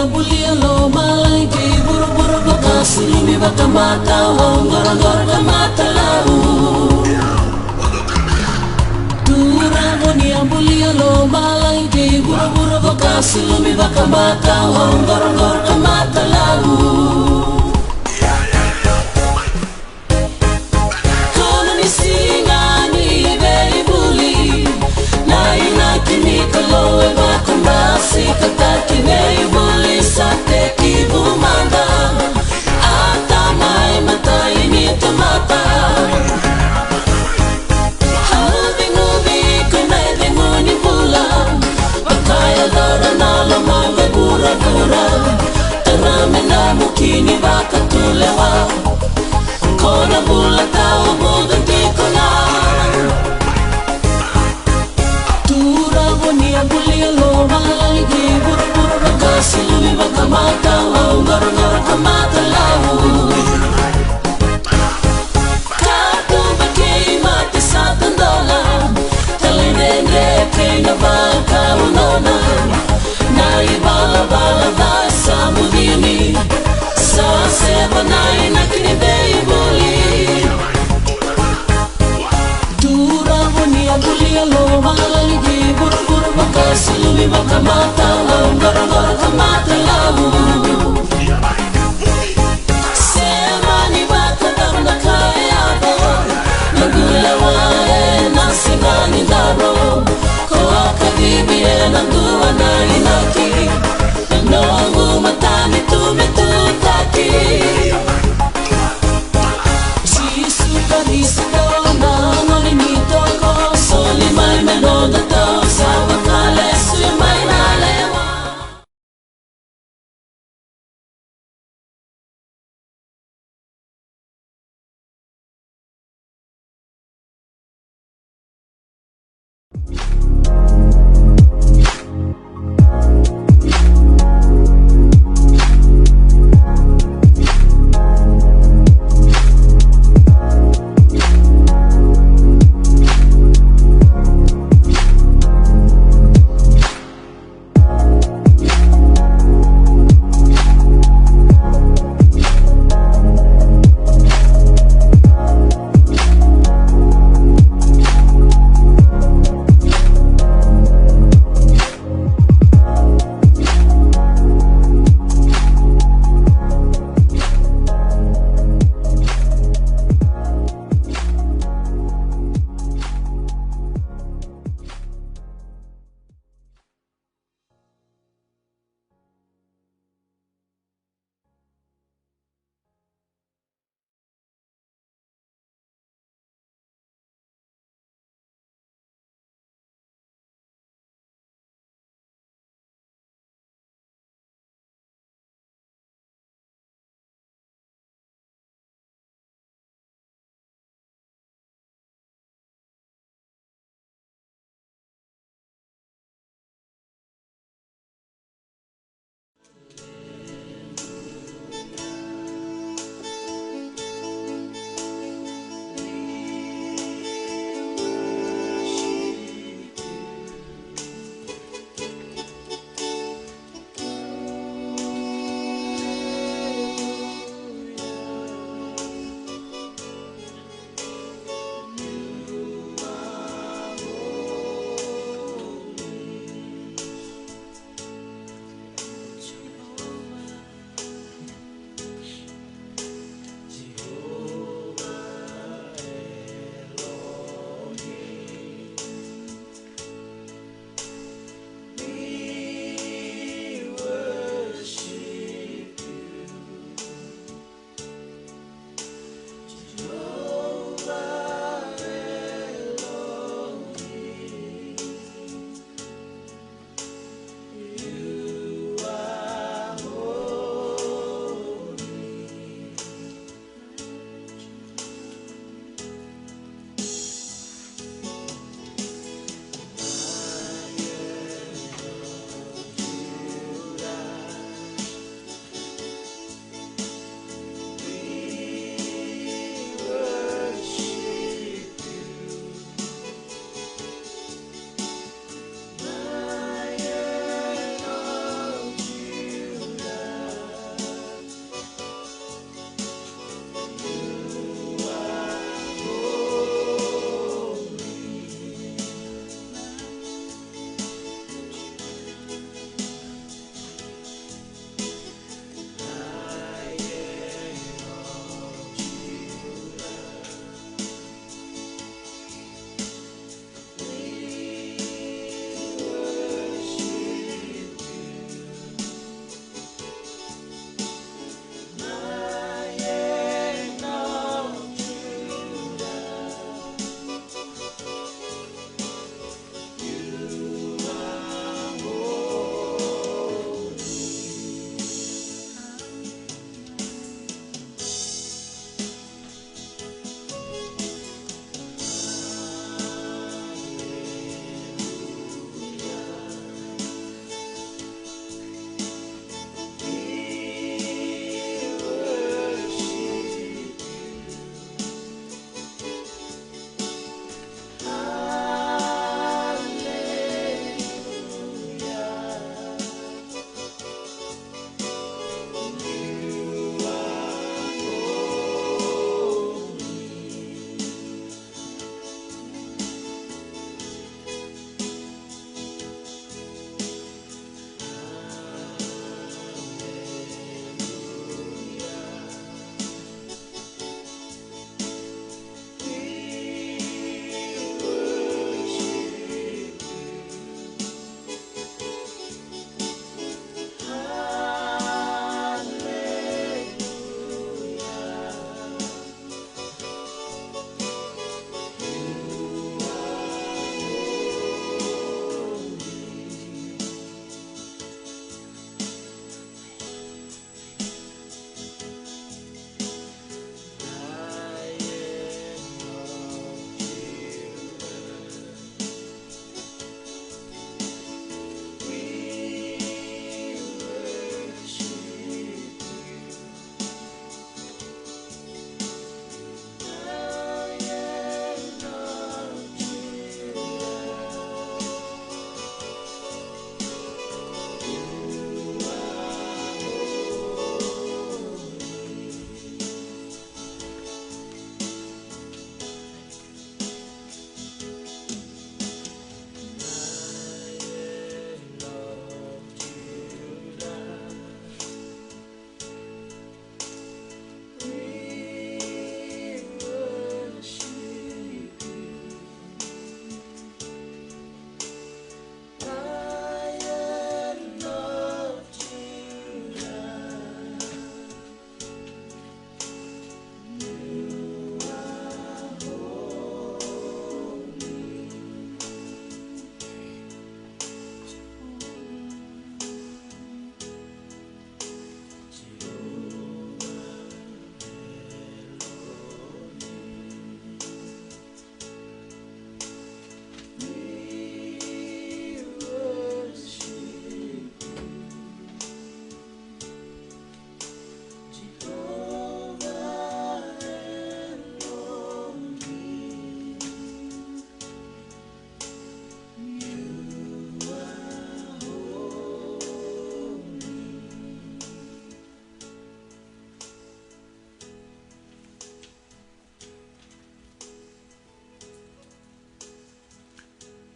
bulia lo malai ke buru buru bakasi lumi bakamata hongora ngora kamata lau Tura monia bulia lo malai ke buru buru bakasi lumi bakamata hongora ngora kamata lau Kono ni singa ni bei buli na ina kini kalo e bakamasi kataki bei buli sate kibu manda ata mai mata ini tomata Havingu kuna dengu ni pula bakaya dara nalo manga bura bura tarame na mukini bakatulewa Kona bula tao muda kikona Tura bonia bulia lo malai ki buru buru bakasi lumi bakamata ngor ngor kamata lau Kato bakei mati satandola Talinenge kena baka unona Na ibala bala da samudini Sa seba na inakini bei buli Tura bonia bulia lo malai ki buru buru bakasi lumi bakamata ngor ngor kamata lau Sema ni bakadam na kaya ba Nagula wae nasinga ni daro Ko akabibi e nandua na inaki Nanoangu matani tumetutaki Sisuka disiko na ngoli nitoko Soli mai menoda to sawa kale sui mai nalewa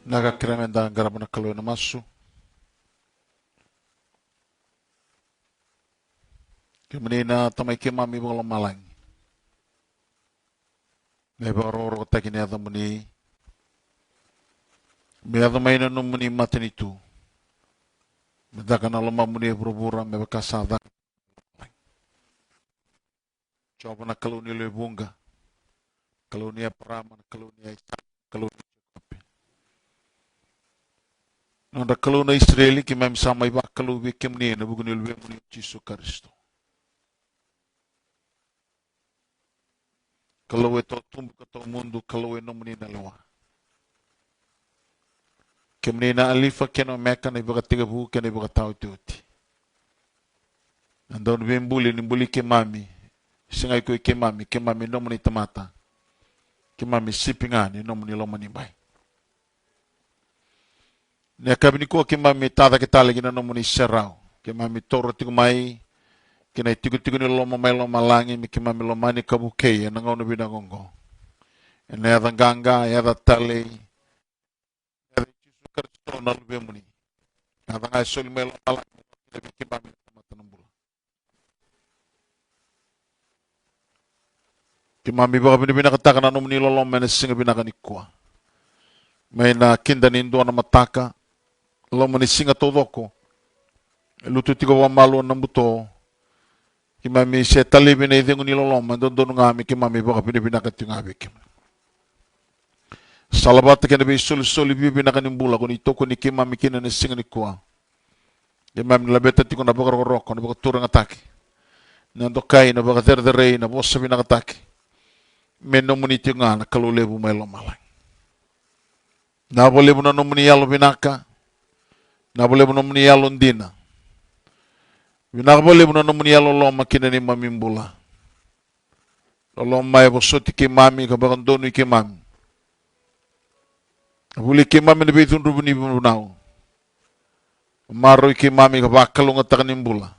Nagakiremenda garabana kalwe na masu. Kemenina tamay kimami bang malang. Nebaroro takini ada muni. Meada maina no muni matenitu. Medakana lama muni berubura mebakasada. Coba na kaluni lebunga. Kaluni aparaman, kaluni aitak, kaluni cakapi. Nanda kaluna Israeli ki mem samay ba kalubi kimni na bugunil we muni Jesu Kristo. Kalau itu tumbuh ke mundo, kalau itu muni na lawa. Kemni na alifa kena meka na ibaga tiga buku kena ibaga tau tiuti. Andon bimbuli nimbuli kemami, singai kui kemami no muni tamata. Kemami sipingani no muni lo muni bai. Ne kabini ko kemami tada kita lagi no muni serau. Kemami toro tigu mai. Kena tigu-tigu ni loma mai loma langi mi kimami loma ni kabukei na ngono binagongo. Ene ada ganga, ada tale, ada Jesu Kristo na lube muni. Ada ngai soli mai loma langi mi kimami mata nambula. Kimami baka binibina kataka na muni loloma na singa binaka ni kuwa. May na kinda ni indua na mataka, loma ni singa todoko. Lutu tiga wa malu na mbuto. Kimami se talibi na idingu niloloma dondo ngami kimami baka binibina katingabi kim. Salabata kena bi soli bibina kanimbula kuni toko ni kimami kina ni singa ni kuwa. Kimami labeta tiko na baka roko na baka turang atake. Nando kai na baka derderei na bosa bina atake. Meno muni tinga na kalulebu may lomalang. Nabolebu na nomuni yalo binaka. Nabolebu na nomuni yalo ndina. Binakabali mo na naman niya loloma kina ni mamimbula. Loloma ay bosoti kay mami kabakan dono kay mami. Huli kay mami na bitun rubuni bunaw. Maroy kay mami kabakalong at takanimbula.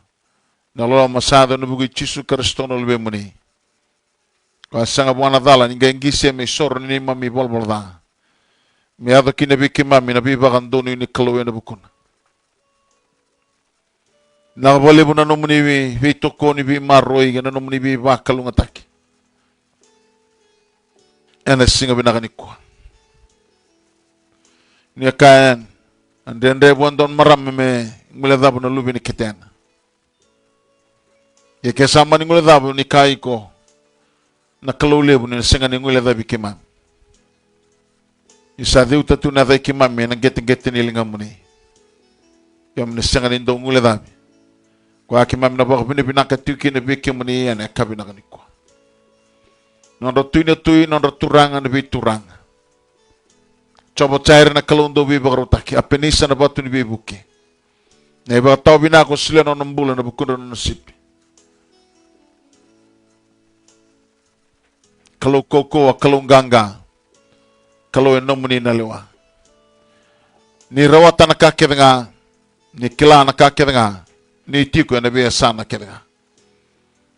Naloloma masada na bugay Jesu Kristo na lube mo ni. Kasi nga buwan nadala, nga ingisi may soro ni mami bolbolda. May ato kinabi kay mami nabibakan dono ni kaluwe na bukuna. Nakabali mo na naman ni Vitoko ni Maroy, na naman ni Bakalong atake. Yan singa binakanik ko. Niya kayan, and then they want on marami me, nguladabo na lubi ni Kiten. Ya kasama ni nguladabo ni Kai ko, nakalulebo ni singa ni nguladabi kimam. Isa diw tatu na day kimam, yan ang getin nilinga mo ni. Yung singa ni daw nguladabi. Kwa kimami na baka binibinaka tuki na biki muni yan kabi na kaniko. Nondo tui, nondo turanga na turanga. Coba cair na kalundo bi bagarutaki, apenisa na batu ni bibuki. Na iba tau binako sila nono mbula na bukunda nono sipi. Kalau koko, kalau ganga, kalau eno muni na lewa. Ni rawatan na kakit nga, ni kila na kakit nga, ni tiko na biya sana kira.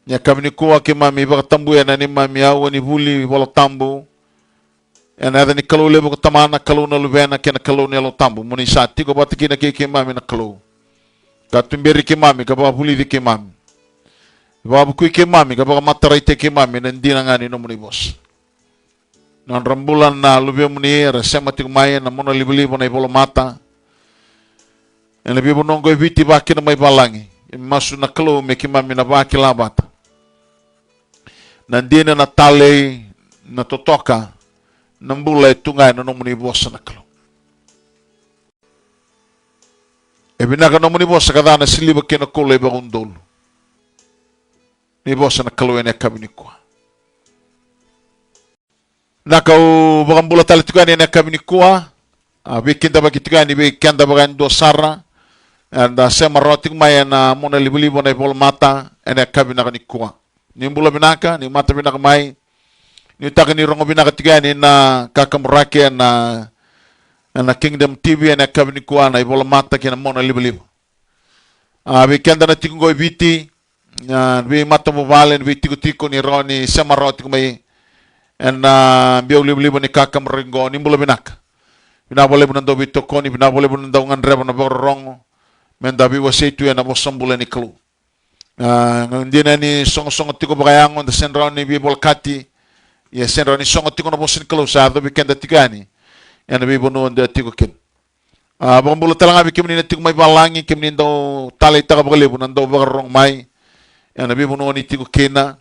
Nya kami ni kuwa ki mami baka tambu ya ni mami awo ni buli wala tambu. Ya na ni kalule baka tamana kalu na lubena kena kalu ni alo tambu. Muni sa tiko bata kina ki mami na kalu. Katumberi ki mami kabaka buli di ki mami. Baka bukui ki mami kabaka mataray te ki mami na hindi na nga ni no muni boss. Nan rambulan na lubya muni resema tiko maya na muna libo-libo na ibolo mata. Yang lebih menunggu viti baki na may balangi. Masuk na kalo me kimami na baki labata. Nandina na tali na totoka. Nambulay tungay na nomuni bosa na kalo. Ebinaka nomuni bosa kada na siliba kina kulo iba kundol. Ni bosa na kalo ene kabini kwa. Nakau bakambula tali tungay ene kabini kwa. Bikin da bagi tungay ni bikin da bagi dosara. And sema roti kumaya na mona libu-libu na ipol mata ene kabina ni kuwa. Ni mbula binaka, ni mata binaka mai. Ni taka ni rongo binaka tiga ni na kakamurake na Kingdom TV ene kabini kuwa na ipol mata kina mona libu-libu. Bikenda na tikungo ibiti, bi mata mubalen, bi tiku-tiku ni roni sema roti kumaya. And biyo libu-libu ni kakamurake ni mbula binaka. binabole bunando bitokoni binabole bunando ngandre bana borong menda bi waseitu ya na bosambule ni klu ngandina ni songo tiko bagayango da senra ni bi bolkati ya senra ni songo tiko na bosin klu sa do bikenda tigani ya na bi bono nda tiko ken bambula talanga bi kimni na tiko mai balangi kimni do tale taga bagale bunando borong mai ya na bi bono ni tiko kena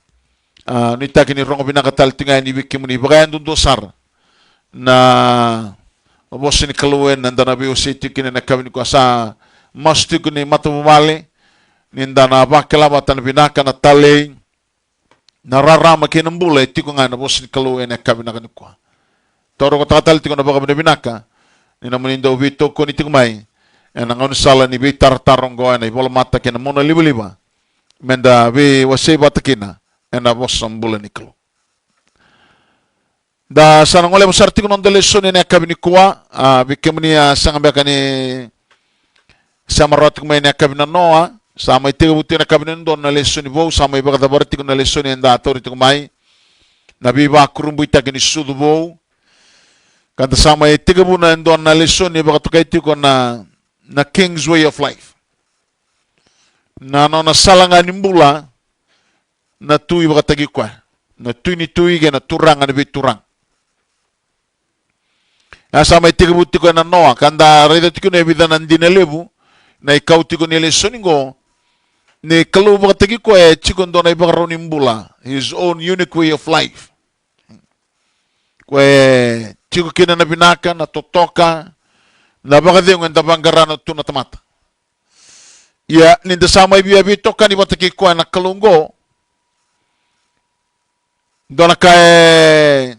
ni takini rongo binaka tal tingani bi kimni bagayandu do sar na bosin kaluen nanda na bi waseitu kina na kabini ko sa masti kuni matu male ninda na bakela batan binaka na tale na rarama kinambule tiko nga na bosin kalu ene kabina kani kwa toro ko tatal tiko na baka binaka ni na muninda ubito ko ni tiko mai ena ngon sala ni bitar tarongo ena bola mata kina mona liba menda be wasei batakina ena bosan bula ni kalu da sana ngole musarti ko nondele sone ne kabini kwa bikemni sanga bakani sama rot kumai na kabina noa sama ite buti na kabina don na lesoni bo sama iba kata berarti na lesoni enda ator itu kumai nabi ba kurumbu ita kini sudu bo kata sama ite bu na don na lesoni iba kata kaiti ko na king's way of life na no na salanga nimbula na tu iba kata gikwa na tu ni tu ige na turang na biturang na sama ite buti ko na noa kanda reda tiku na ibida nandina lebu na ikaw tiko ni lesoni ngo ni kalau bakatagi ko chiko ndo na ibang nimbula his own unique way of life ko chiko kina na binaka na totoka na bakadhi ngenda bangarana tu na tamata ya ninda sama ibiya bitoka ni bataki ko na kalungo ndo na kae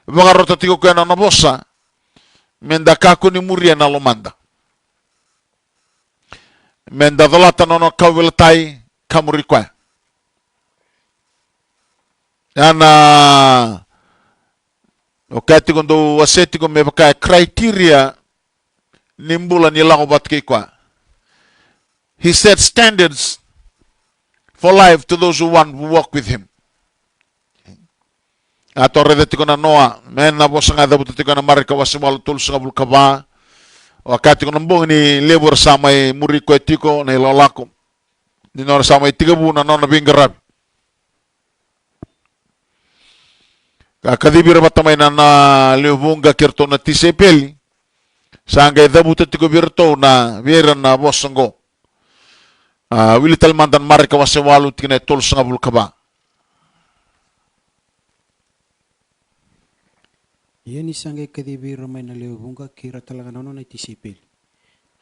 bangarota tiko ko na nabosa menda kako ni muria na lomanda menda dolata nono kawiltai kamurikwa yana wakati kondo waseti ko mebaka criteria nimbula nilango batkikwa he set standards for life to those who want to walk with him atore de tikona noa men na bosanga da butiko na marika wasimal tul sangabul kaba wakati kono mbong ni lebur samai muri ko etiko na lolako ni nor samai tigabu na non bingarab ka kadibir batamay na lebunga kirto na tisepeli sanga dabu tiko birto na viera na bosango wili talmandan marika wasewalu tikina tul sangabul kaba Yeni sangai kadibira may nalibunga kira talaga nono na itisipil.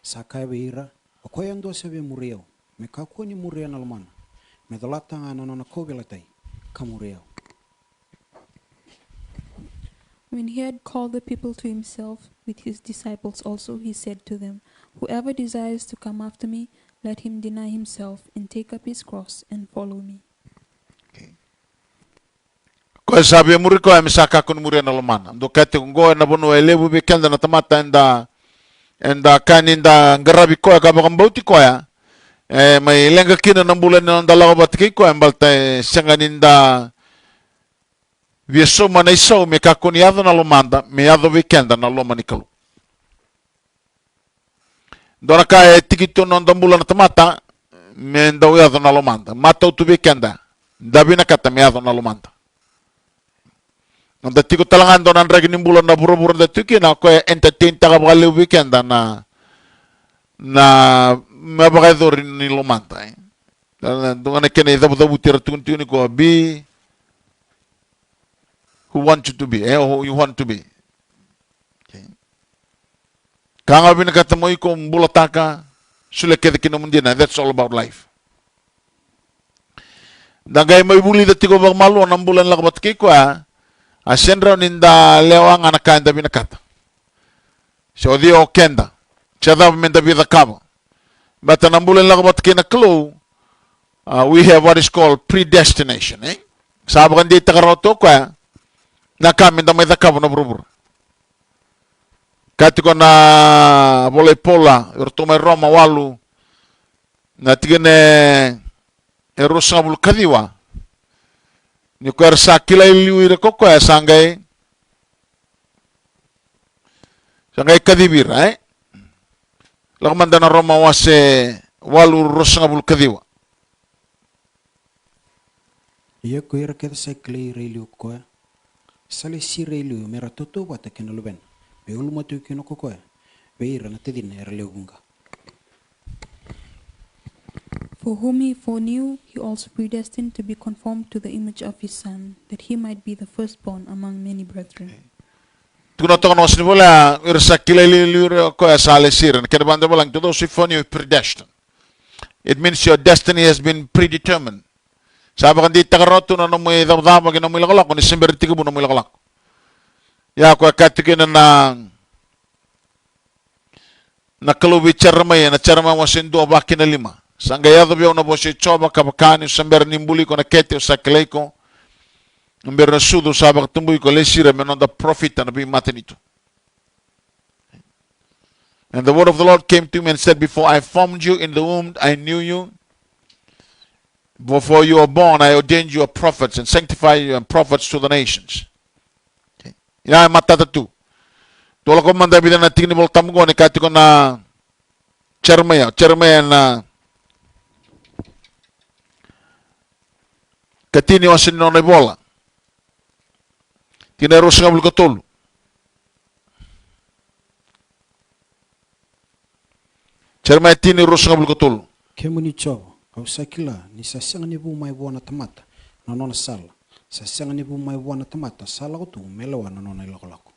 Sakay beira, ako yung doon sabi muriyaw. May kako ni muriyaw na laman. May dalata nga nono na kobilatay. Kamuriyaw. When he had called the people to himself with his disciples also, he said to them, "Whoever desires to come after me, let him deny himself and take up his cross and follow me." Ko sabi muri ko ay misaka kun muri na luman ando kate ngo na bono elebu be kenda na tamata enda kaninda ngarabi ko ka bakam bauti ko ya may lenga kina ng bulan na dalawa batki ko embalta sanganinda vieso manaiso me kakuniado na lumanda me ado be kenda na lumani kalu dona ka tikito non dambulan na tamata me ndaw yado na lumanda mata utu be kenda dabi na kata me ado na lumanda nanda tiko talangan donan ragi nimbulan na buru-buru da tuki na ko entertain taga bakali weekend na mabakador ni lumanta doon na kene dabu tira tukun ko be who want you to be who you want to be kanga binakatamoy ko bulataka sula kede kinamundina that's all about life dagay may buli da tiko bak malu ng bulan lakabat kiko asenra ninda lewang anakanda binakata so dio kenda chada menda bida kabo but anambulan lakabat kina clue we have what is called predestination sabakan di takaroto ko nakaminda may dakabo na burubur kati ko na boleh pola urtumay Roma walu na tigene erosabul kadiwa ni ko sa kilay liwire ko sangay Sangay kadibira, Lakamanda na Roma wase walu rosangabul kadiwa. Ia kuira keda sa klei reilu koe. Sale si reilu mera toto wata kena luben. Be ulu matu kino koe. Be ira na tedina era leunga. For whom he foreknew, he also predestined to be conformed to the image of his Son, that he might be the firstborn among many brethren. Tukuna toka no sinibola irsa kilele koe sale siren. Keda banda bolang to those who foreknew predestined. It means your destiny has been predetermined. Sabi kan di takaroto na namoy dabdaba kina namoy lakalak kung December 3 mo namoy lakalak. Ya ko katikin na kalubi charmay na charma mo sindo baki na 5. Sanggayado biyo na po si choba kapakani December nimbuli ko na kete sa kilay ko. Number na sudo sabi katumbuy ko lesira menon the prophet na bi matinito. And the word of the Lord came to me and said, before I formed you in the womb, I knew you. Before you were born, I ordained you a prophets and sanctified you and prophets to the nations. Okay. Ina matata tu. Tola ko manda bidan na tingni bol tamugo ni kati ko na charmaya na katini wasin no bola. Tinero sa kabul katol. Charmaya tini ros kabul katol. Kemuni chobo. Kau sakila ni sasang ni bu mai buana tamata. Nanona sala. Sasang ni bu mai buana tamata. Sala ko tu melawa nanona ilakolako.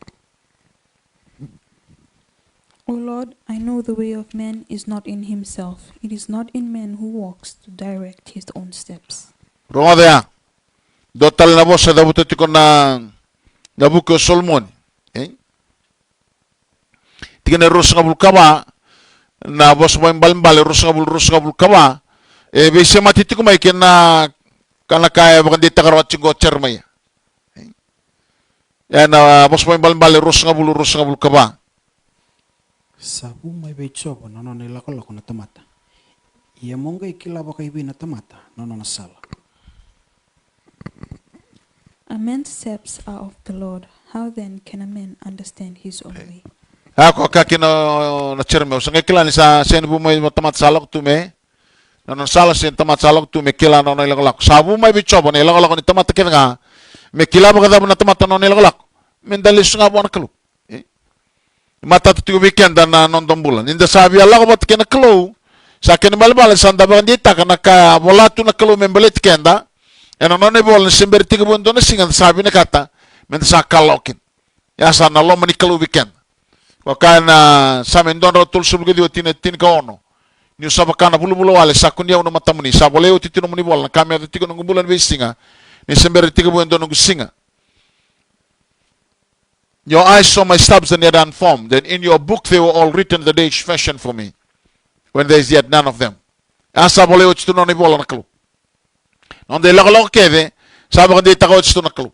O Lord, I know the way of man is not in himself. It is not in man who walks to direct his own steps. Romadea. Dotal na bosa da buto tiko na buko Solomon. Tigane ros kabul kaba na bosa mo imbal ros kabul kaba. Bisa mati tiko mai kena kana kaya bakan di takarwat cinggo cermaya. Ya na bosa mo imbal ros kabul kaba. Sabu mai bei chobo nanona ilakolako na tamata. Ia monga ikilaba kai na tamata nanona sala. A man's steps are of the Lord. How then can a man understand his own way? Ako kakino na cermaya. Sangay kilani sa sen bu mai tamat salak tu me. Nanon sala sen tamat salak tu me kila nanona ilakolako. Sabu mai bei chobo na ilakolako ni tamat kenga. Me kilaba kada na tamat nanona ilakolako. Mendalis nga buwan kalu. Mata tu weekend na nondong bulan. Inda sabi Allah ko bat kena kelo. Sa kena balbal sanda bagan dita kana ka bola tu na kelo membelit kenda. Eno none bol December 3 buwan na singa sabi na kata men sa kalokin. Ya sa na lo mani kelo weekend. Wa kana sa men don rotul subgo di tin ka ono. Ni sa bakana bulu wale sa kunya uno matamuni sa bole uti no muni bol na kami ati tiko ng bulan singa. December 3 buwan don singa. Your eyes saw my steps and yet unformed. And in your book they were all written the day fashioned for me, when there is yet none of them. Asa bole ochto no ni bola naklo. Nonde lakalok kede, sabi ko di tako ochto naklo.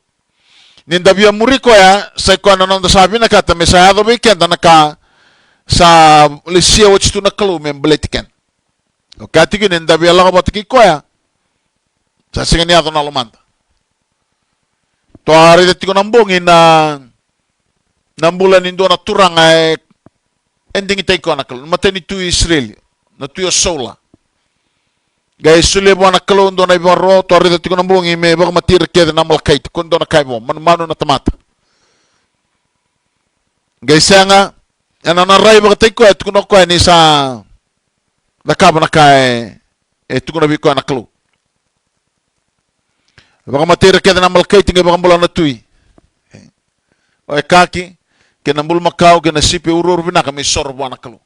Nindabia muriko ya, sa ko ano nonda sabi na kata, may sayado weekend na naka sa lisiya ochto naklo, may mbaletiken. O kati ko nindabia lakabatiki ko ya, sa singaniyato na lumanda. To hari dati ko nambungin na nambulan indo na turang ay ending itay ko nakalo. Matay ni tu Israel. Na tu sola. Gaya suli mo nakalo indo na ibaro. To arita tiko nambung ime baka matira kaya na malakay. Kundo na kaya mo. Mano na tamata. Gaya siya nga. Yan na naray baka tayo ko. Ito ko na ko ni sa nakaba na kaya. Ito ko na biko nakalo. Baka matira kaya na malakay. Tingay baka mula na tuy. O kaki. Kinambul makau kena sipi urur bina kami sorbo nakalo.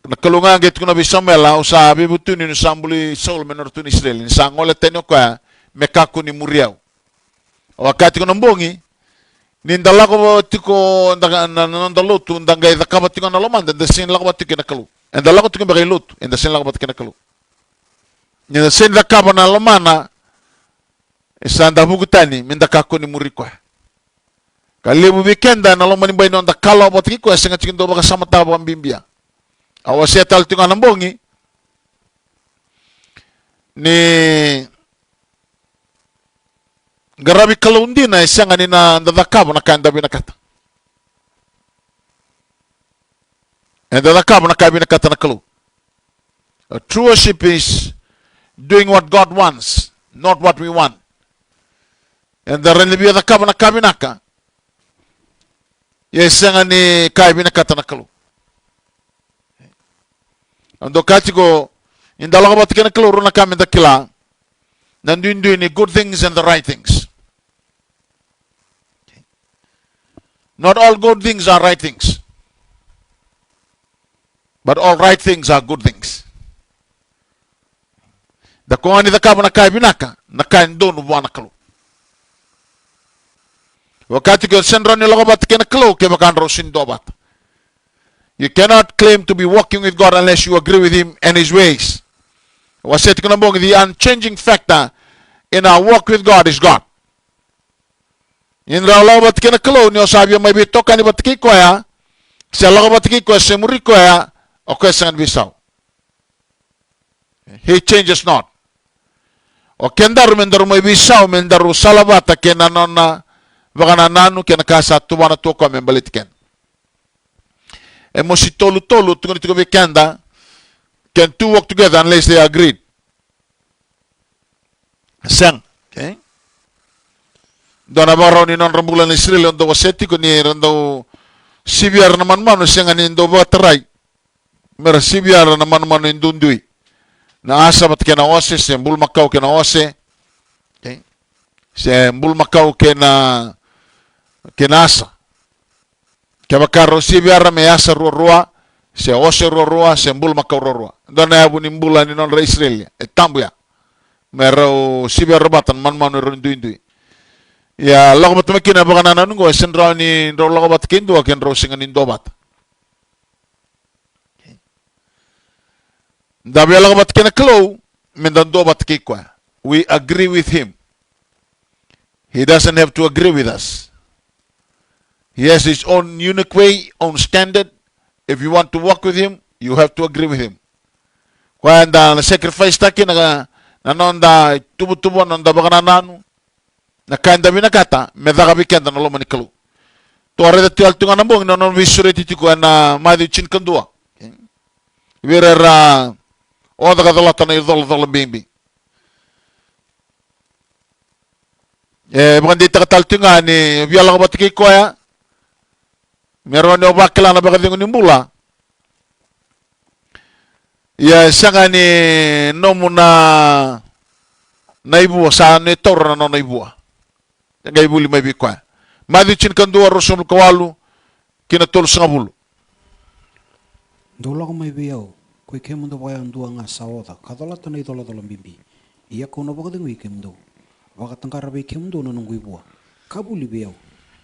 Nakalo nga get ko na bisamel au sabi butuni ni sambuli Saul menor tu Israel ni sangole tenyo kwa mekako ni muriau. Wakati ko nambongi nindala ko tiko nandalo tu ndangay dakabat ko na loman the sin lako batike nakalo. Ndala ko tiko bagay lut the sin lako batike nakalo. Ni the sin dakabat na lomana isanda bugutani mindakako ni murikwa. Kalibu weekend na lo manimbay no ndakalo batiki ko singa chikin do baka sama tabo ang bimbia. Awasya tal tinga nambongi ni garabi kalundi na isang ani na ndakabo na kanda binakata. And the kab na kabi na katanakalu. A true worship is doing what God wants, not what we want. And the renlibi the kab na kabi naka. Yes, ni kabi na katanakalu. And the katigo in the lagabat kanakalu runa kami da kila. Nanduin doing the good things and the right things. Not all good things are right things. But all right things are good things. The kuani the kaba na kai binaka, na kai ndonu buwana kalu. Wakati ko sendro ni logobat kena kalu ke bakandro sindobat. You cannot claim to be walking with God unless you agree with Him and His ways. Waseti kuna bongi, the unchanging factor in our walk with God is God. In the logobat kena kalu ni osabi may be toka ni batiki ko ya, sa logobat ki ko se muri ko ya. Okay, sangan bisaw. He changes not. O kendaru mendaru may bisaw mendaru salabata kenanon na baganananu kenakasa tuwana tuko membalitken. E mo si tolu tungoni tuko bekenda can two work together unless they agreed. Sang, okay? Dona baraw ni non rambulan Israel ondo waseti ko ni rando sibiar naman mano sangan indo bataray. Merasibiara na man indundui na asa bat kena ose se mbul makau kena ose, okay? Se mbul makau kena asa kabakaro sibiara me asa rua se ose rua se mbul makau rua dona abu ni mbula ni non Israel tambuya mero sibiara batan man indundui ya lagobat makina bagana nungo sendraw ni ro lagobat kendo ken ro singan indobat. We agree with him. He doesn't have to agree with us. He has his own unique way, own standard. If you want to walk with him, you have to agree with him. When the sacrifice taki na nonda tubu nonda bagananu na kanda binakata medagabi kenda na lomani kalu. Tuare da tial tunga nambong non visure titiku na madi chin kandua. Wirera o da gadalata na idol bimbi. Bukan ditatal tunga ni biala batiki ko ya. Meron no bakla na bagadingo ni mula. Ya sanga ni nomuna naibu sa ni torna no naibu. Nga ibuli may bikwa. Madi chin kandua rosum kawalu kinatol sangabulu. Dola ko may biyaw. Koi kemundo bayan dua nga sawoda kadalata na idola dola bimbi iya ko na bagading wi kemundo bagatangkara be kemundo no nungui bua kabuli biyaw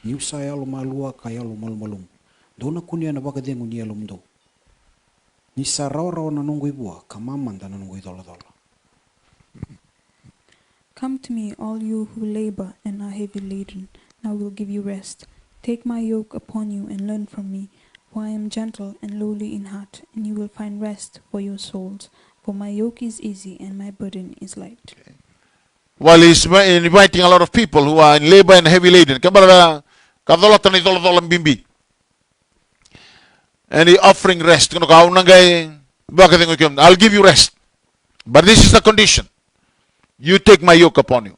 niu saya lo malua kaya lo malmalum dona kunia na bagading unia lumdo ni sarao na nungui bua kamamanda na nungui dola. Come to me, all you who labor and are heavy laden, and I will give you rest. Take my yoke upon you and learn from me, for I am gentle and lowly in heart, and you will find rest for your souls. For my yoke is easy and my burden is light. Okay. While he's inviting a lot of people who are in labor and heavy laden, and he offering rest. I'll give you rest. But this is the condition. You take my yoke upon you.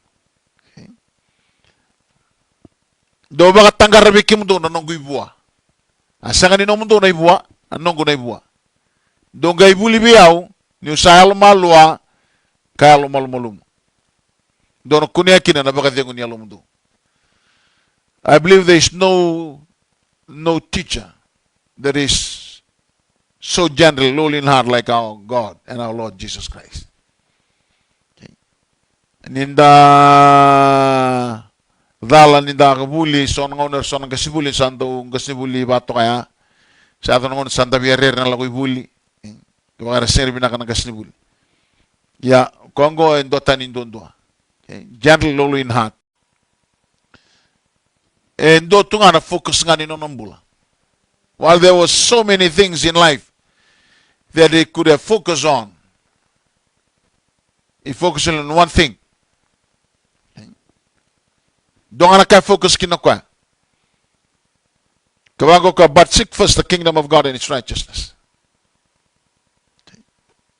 Do bagat tanggar bikim do na nonggu ibua. Asanga ni nomundo na ibua, anonggu na ibua. Do ga ibuli biyaw, ni usahal malwa, kaya malum. Do no kunya kina na bagat yengu ni alumundo. I believe there is no teacher that is so gentle, lowly in heart like our God and our Lord Jesus Christ. Ninda dala ninda kabuli son ngoner son kasibuli santo kasibuli bato kaya sa ato ngon santa biarer na lakoy buli kaya serbi na kana kasibuli ya kongo endotan indondua gentle lowly in heart endo tunga na focus nga ni nonombula while there was so many things in life that they could have focused on, he focused on one thing. Don't wanna focus kinakwa. Kawago ka, but seek first the kingdom of God and its righteousness.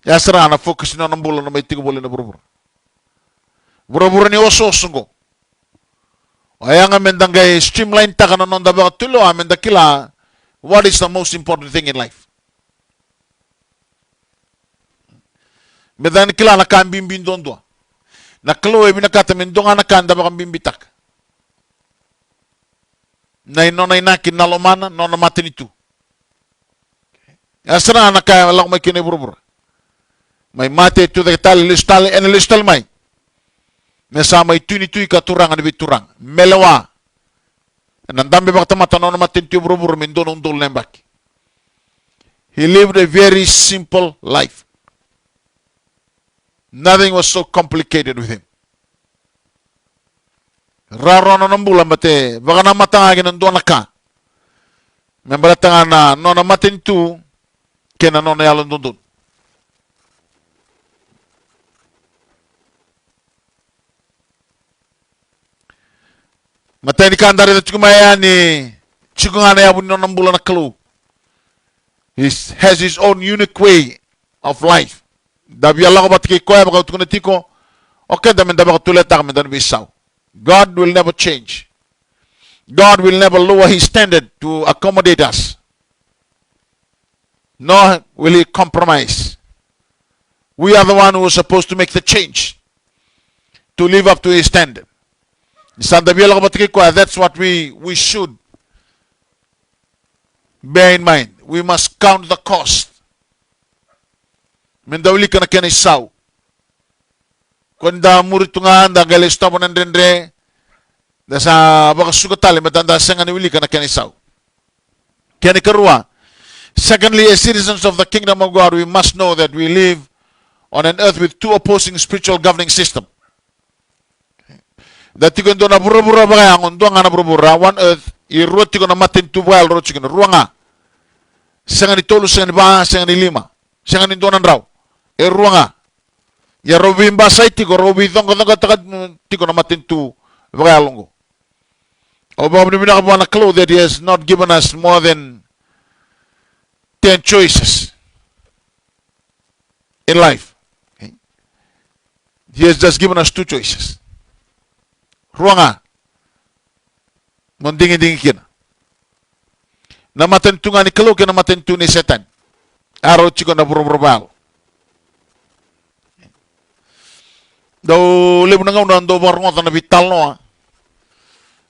Yasra na focus no nambulo na may tigo bole na burubur. Burubur ni oso sungo. Ayanga mendangay streamline ta kana non daba tulo amenda kila. What is the most important thing in life? Medan kila na kambimbin dondwa. Na klo e binakata mendonga na kanda ba kambimbitak. Na inona inakin nalomana nona matinitu. Asra na kaya lang may kiniburubur. May mate tu de tal listal en listal mai. Mesa may tuni katurang ani biturang. Melewa. Nandambe bakta mata nona matintu burubur mindon undol lembak. He lived a very simple life. Nothing was so complicated with him. Raro na nambula mate, baka na matangagin ng doon na ka. Membalatanga na nona matintu, kena nona yalon doon. Matay ni kandari na chukumaya ni chukungana yabun nona nambula na kalu. He has his own unique way of life. Dabi Allah ko batiki ko baka tukunatiko. Okay, damen dabaka tuleta kami dan bisaw. God will never change. God will never lower his standard to accommodate us. Nor will he compromise. We are the one who is supposed to make the change to live up to his standard. That's what we should bear in mind. We must count the cost. Mendawli kana kena isaw. Kunda muritungan da galis tabo nandendre. Da sa baka sugatali matanda sangani wili kana kena isaw. Kena karua. Secondly, as citizens of the kingdom of God, we must know that we live on an earth with two opposing spiritual governing system. Dati ko na burubura ba ang undo nga na burubura one earth iroti ko na matin tubual roti ko na ruanga. Sangani tolu sangani ba sangani lima. Sangani donan raw. Ruanga. Ya robi mbasay tiko robi thongo takad tiko na matintu vagalongo. Oba binaka buwan na clue that he has not given us more than 10 choices in life. Okay? He has just given us 2 choices. Ruanga. Mondingi kina. Na matintu nga ni clue kina matintu ni Satan. Araw chiko na burubal. Daw libo na nga unan do barngot na vital no.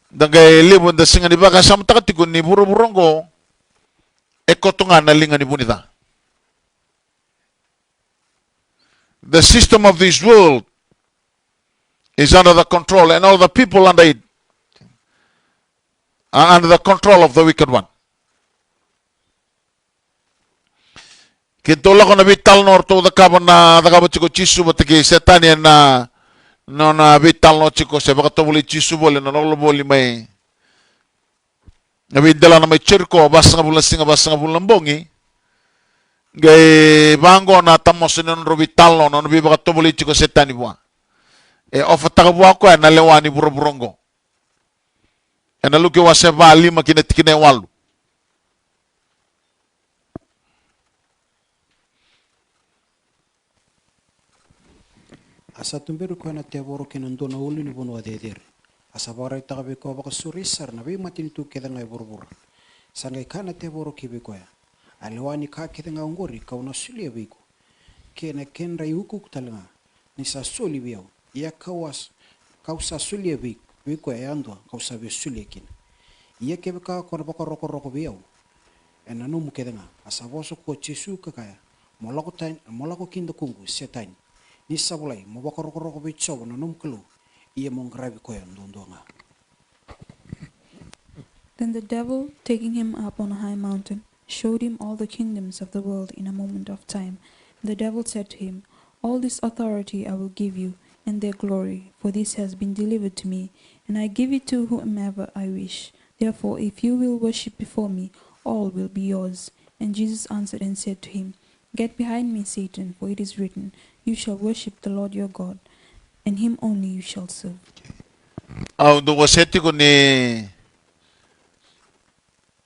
Dagay libo da singa di ba kasam takatikon ni buro-burongo ekotunga na linga ni bunita. The system of this world is under the control and all the people under it are under the control of the wicked one. Kintola ko na vital no to the carbon na the carbon chiko chisu batiki setanian na no na vital no chiko se baka to boli chisu boli no lo boli may na vidala na may chirko basa nga bulan singa basa nga bulan bongi gay bango na tamos no ro vital no no baka to boli chiko setani bua e ofata bua ko na lewani buro-burongo e na luki wa se va lima kinetikine walu. Asa tumberu ko na teboro kinando na ulu ni bono adeder. Asa baray takabe ko baka surisar na bi matintu keda ngay burbur. Sangay kana teboro kibe ko ya. Aliwani ka keda nga ngori ka una sulia biko. Kena ken ray hukuk talanga ni sa suli biyaw. Iya kawas kausa sulia biko ya andwa kausa bi sulia kin. Iya kebe ka ko na baka roko biyaw. Enanu mu keda nga asa boso ko chisu ka kaya. Molako kinda kungu setani. Ni sabulai mo baka roko bitso na numkelu iya mong grabe ko yan nga. Then the devil, taking him up on a high mountain, showed him all the kingdoms of the world in a moment of time. The devil said to him, "All this authority I will give you, and their glory, for this has been delivered to me, and I give it to whomever I wish. Therefore, if you will worship before me, all will be yours." And Jesus answered and said to him, "Get behind me, Satan, for it is written, you shall worship the Lord your God, and him only you shall serve." Do waseti ko ni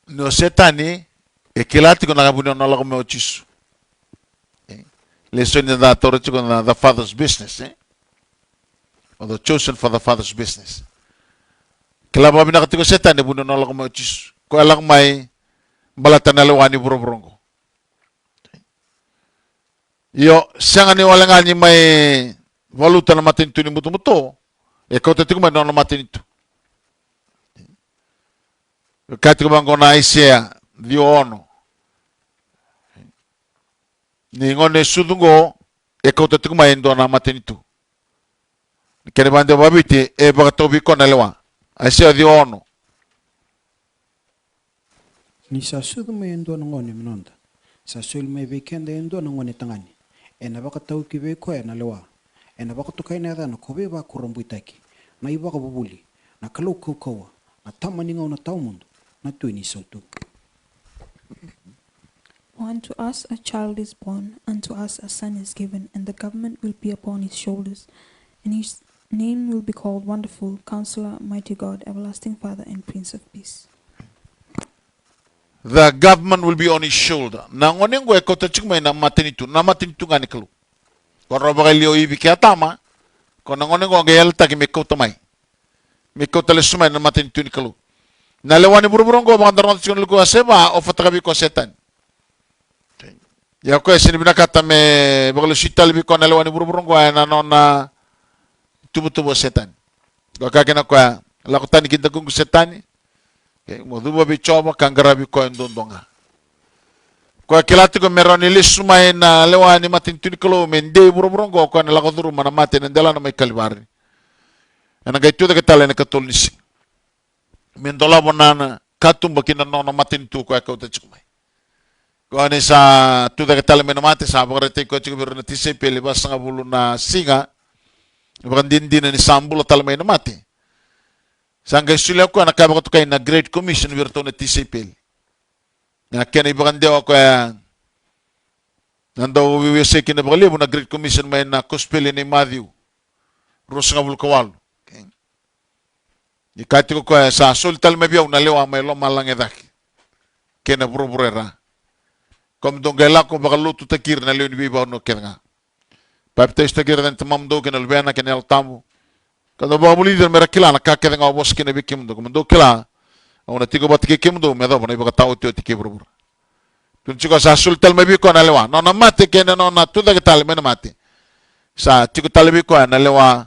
no setani e kilati ko nakabuno no lako me ochisu. lesson in that Torah the father's business, or the chosen for the father's business. Kelapa binakatiko setan ni buno nolak mo chis ko alang may balatan na lawani buro-burongo. Yo siya ni wala nga ni may valuta na matinto ni muto-muto, ikaw tatiko may na matinto. Kahit ko bang kona isya, di ono. Ni ngone sudungo, ikaw tatiko may ndo na matinto. Kaya bande babiti, baka tobi ko na lewa. Isya di ono. Ni sa sudu may endo ng ngone minonda. Sa sul may weekend endo ng ngone tangani. Na baka tau ki be ko na lewa. Na baka to kay na da no ko be ba kurumbuitaki. Na iba ka bubuli. Na kalau ko na tamani ngaw na tao mundo. Na tuini sotu. Unto us a child is born, unto us a son is given, and the government will be upon his shoulders, and his name will be called Wonderful, Counselor, Mighty God, Everlasting Father, and Prince of Peace. The government will be on his shoulder. Na ngoning go ikaw tatiko may na matinitu ngani kalu. Koro ba kayo ibi kaya tama, kung na ngoning go ang gayal taki may ikaw tamay. May ikaw talisumay na matinitu ni kalu. Nalawani buru-burong go, mga daron tatiko nalugo aseba, o fatakabi ko setan. Ya ko sini binakata me bakalo sitalibi ko nalawani buru-burong go, na non na tubo-tubo setan. Go kakina ko, lakutan kita kung setan. Mo duba bi choba kangarabi ko ndondonga. Ko kilati ko meron ilisumay na lewani matintuni kalo mende buru-burong ko na lakoduru mana mate nandela na may kalibari. Ana gaitu da katala na katolnis. Mendola bonana katumba kinano na matintu ko ikaw tachumay. Ko ani sa tu da katala mena mate sa bagrete ko chigo na tise pele bas nga bulu na singa. Bakandindin ni sambulo talmay na mate. Sangga sila ko nakaba ko kay na Great Commission wirto na TCPL. Na kaya ibakan dewa ko nandaw wiwisi kinabakalibo na Great Commission may na kuspili ni Matthew Rosa Vulkawal. Okay. Ikati ko sa sultal mabiyaw na lewa may lomalang edak. Kena buru-burera. Kom donggela ko bakaluto takir na lewa ni bibaw no kaya nga. Papitay takir na tamamdo kinalbena kinal tamu. Kada ba muli der mera kila na kakek nga bos kina bikim do kila ona tigo bat kikim do me do na iba tao tio tiki bro. Tun chiko sa sultal me bi ko na lewa no na mate kena no na tuda tal me na mate. Sa chiko talbi ko na lewa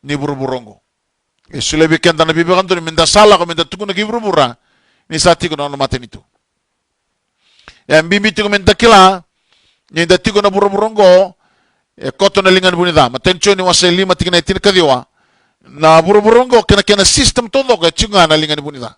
ni buru-burongo. E sule bi kenda na bibi kanto ni minda sala ko minda tuku na gibrubura ni sa tigo no mate nito. Ya bibi tigo minda kila ni da tigo na buru-burongo e koto na lingan bunida matencho ni wasa lima tigna itin kadiwa na buru-burongo kena system todo ka chunga na lingan bunida.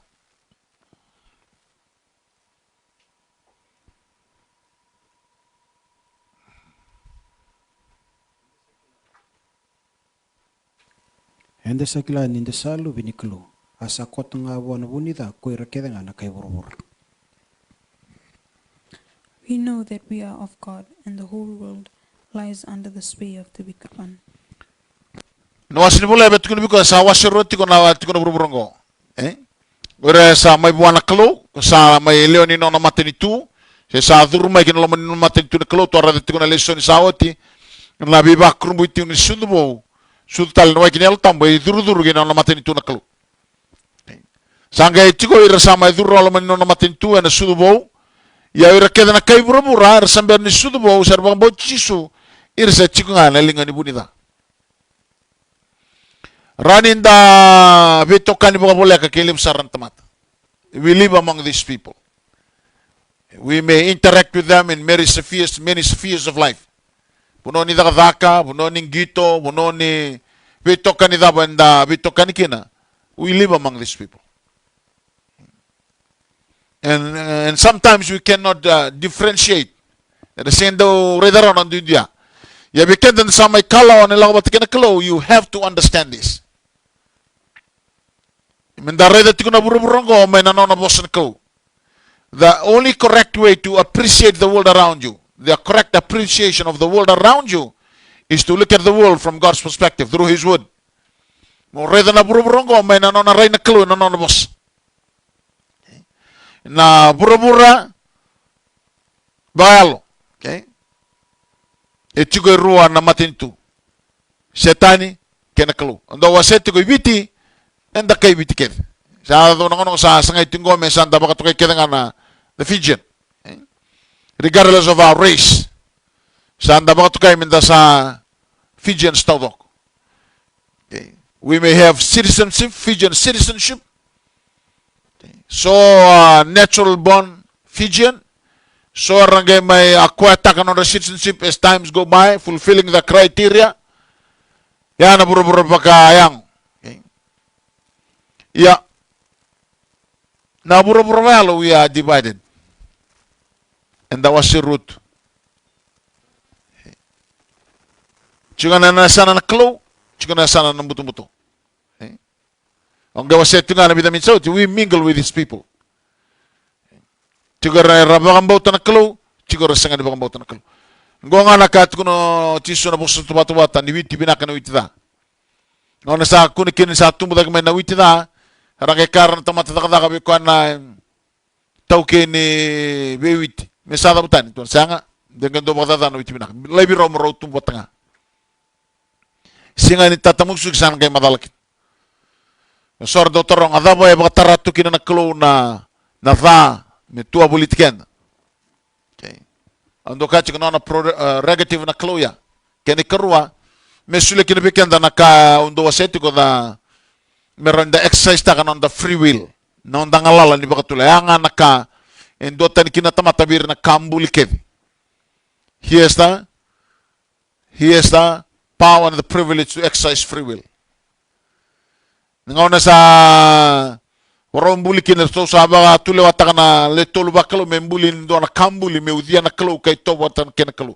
Ende sakila ninde salu biniklo. Asa kotanga wana bunida ko irakeda nga na kay buru-buru. We know that we are of God, and the whole world lies under the sway of the wicked one. No asini bula bet kuno biko sa wasiro tiko na buru-burongo. Ora sa may buwana kalo, sa may leoni no na matinitu, sa durma kino loman no matinitu na kalo to ara tiko na lesson sa oti. Na biba krumbu itu ni sudubo. Sudutal no kino tambo duru kino na matinitu na kalo. Sangga tiko ira sa may duru loman no na matinitu na sudubo. Ya ira keda na kay buru-bura samber ni sudubo serbang bo chisu. Ira sa tiko nga na lingan ni bunida. Raninda bitokan ni boleh kakilim saran temat. We live among these people. We may interact with them in many spheres of life. Puno ni daka, puno ni gito, puno ni bitokan ni banda, bitokan ni kina. We live among these people. And sometimes we cannot differentiate. The same though rather on India. Ya bikin dan samay kalaw nila ko batikina kalaw. You have to understand this. Mendareda tiko na buru-burongo may nanonabosan ko. The only correct way to appreciate the world around you, the correct appreciation of the world around you, is to look at the world from God's perspective through His Word. Moreda na buru-burongo may nanonaray na kalo nanonabos. Na buru-bura bayalo. Okay? Etigo rua na matintu. Setani kena kalu. Ando waseti ko ibiti enda kay ibiti ken. Sa do ngono sa sangay tingo me sa ndaba ka kay na the Fijian. Regardless of our race. Sa ndaba ka kay minda sa Fijian stawdok. Okay. We may have citizenship, Fijian citizenship. Okay. So natural born Fijian. So rangay may acquire takan on the citizenship as times go by, fulfilling the criteria. Yan na buru-buru pakayang. Okay. Yeah. Na buru-buru walo we are divided. And that was the root. Chugana na sana na klo, chugana na sana na mutu-mutu. Ang gawa sa ito nga na bitamin sa we mingle with these people. Chugara rabakang bauta na klo, chugara sanga di bakang bauta na klo. Ngo nga nakat kuno chiso na bukso tuba-tubatan, ni witi binaka na witi da. Ngo na sa kunikin sa tumudag may na witi da, harang ikaran tamatata kabi ko na tauke ni bewiti. May sada butan ito. Sanga, dengan do bakata na witi binaka. Labi rom ro tumbatanga. Singa ni tatamugsu kisan kay madalakit. Sor do torong adabo ay bakataratu kina naklo na tha me tua bulitken. Okay. Ando kachi kana na prerogative na kloya. Kani karwa me sule kina bikenda na ka undo waseti ko da meron da exercise ta kanon da free will. Na unda ngalala ni bakatula anga naka endo tan kina tamatabir na kambuliken. Here's the power and the privilege to exercise free will. Ngaw na sa warong bulikin na so sabaka tule wataka na letolo bakalo membulin do na kambuli meudia na kalo kay to watan kenakalo.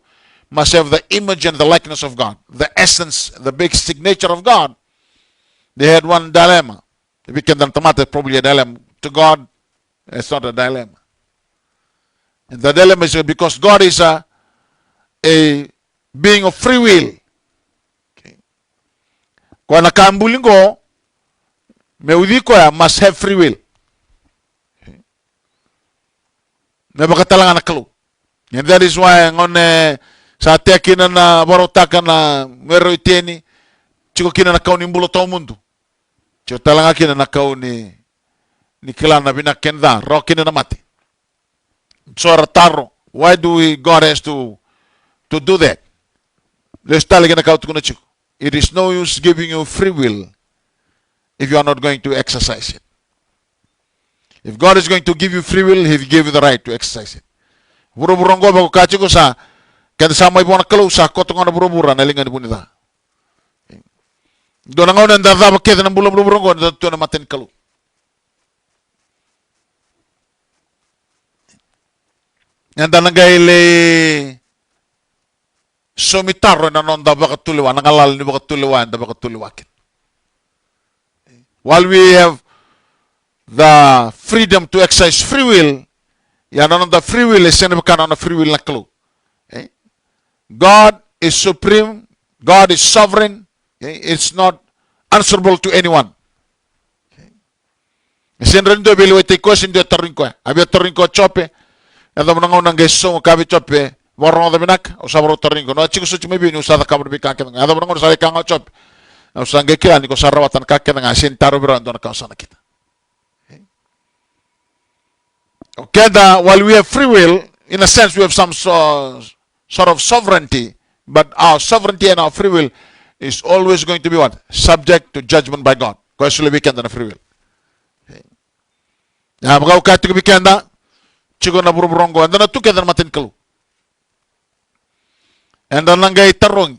Must have the image and the likeness of God, the essence, the basic nature of God. They had one dilemma. If we can tamata probably a dilemma to God. It's not a dilemma. And the dilemma is because God is a being of free will. Kwa nakambulingo meudiko ya must have free will. Nabakatalanga nakalo. And that is why ngone sa tekina na barotaka na mero iteni chiko kina na kauni mbulo to mundo. Chiko talanga kina na kauni ni kila na binakenda ro kina na mati. So rataro, why do God has to do that? Let's tell again na kuna chiko. It is no use giving you free will if you are not going to exercise it. If God is going to give you free will, He will give you the right to exercise it. Buru-burong ko bago kachi ko sa kada sa may buwan kalo sa kotong na buru-bura na lingan po nita. Doon ang unang dadabak kita ng buru-burong ko na na matin kalo. Yan tanagay somitaro na non da bakatuliwa, nangalal ni bakatuliwa, da bakatuliwakin. While we have the freedom to exercise free will, yan non the free will is sinabakan on free will na kalo. Okay? God is supreme, God is sovereign, okay? It's not answerable to anyone. Sinren do beli wete ko sin do tarin ko. Abi tarin ko chope. Ando nang nang geso kabi chope. Warong da binak o sabro tarin ko. No chiko su chime bi usada kabro bi ka ken. Ando nang sa ka chope. O sange kila ni ko sarawatan ka ken ngasin taro brando na ka sana kita. Okay, while we have free will, in a sense we have some sort of sovereignty, but our sovereignty and our free will is always going to be what? Subject to judgment by God. Because we can free will. Ya, mga ukati ko bikenda, chigo na buruburongo, and then together matin kalu. And then langay tarong.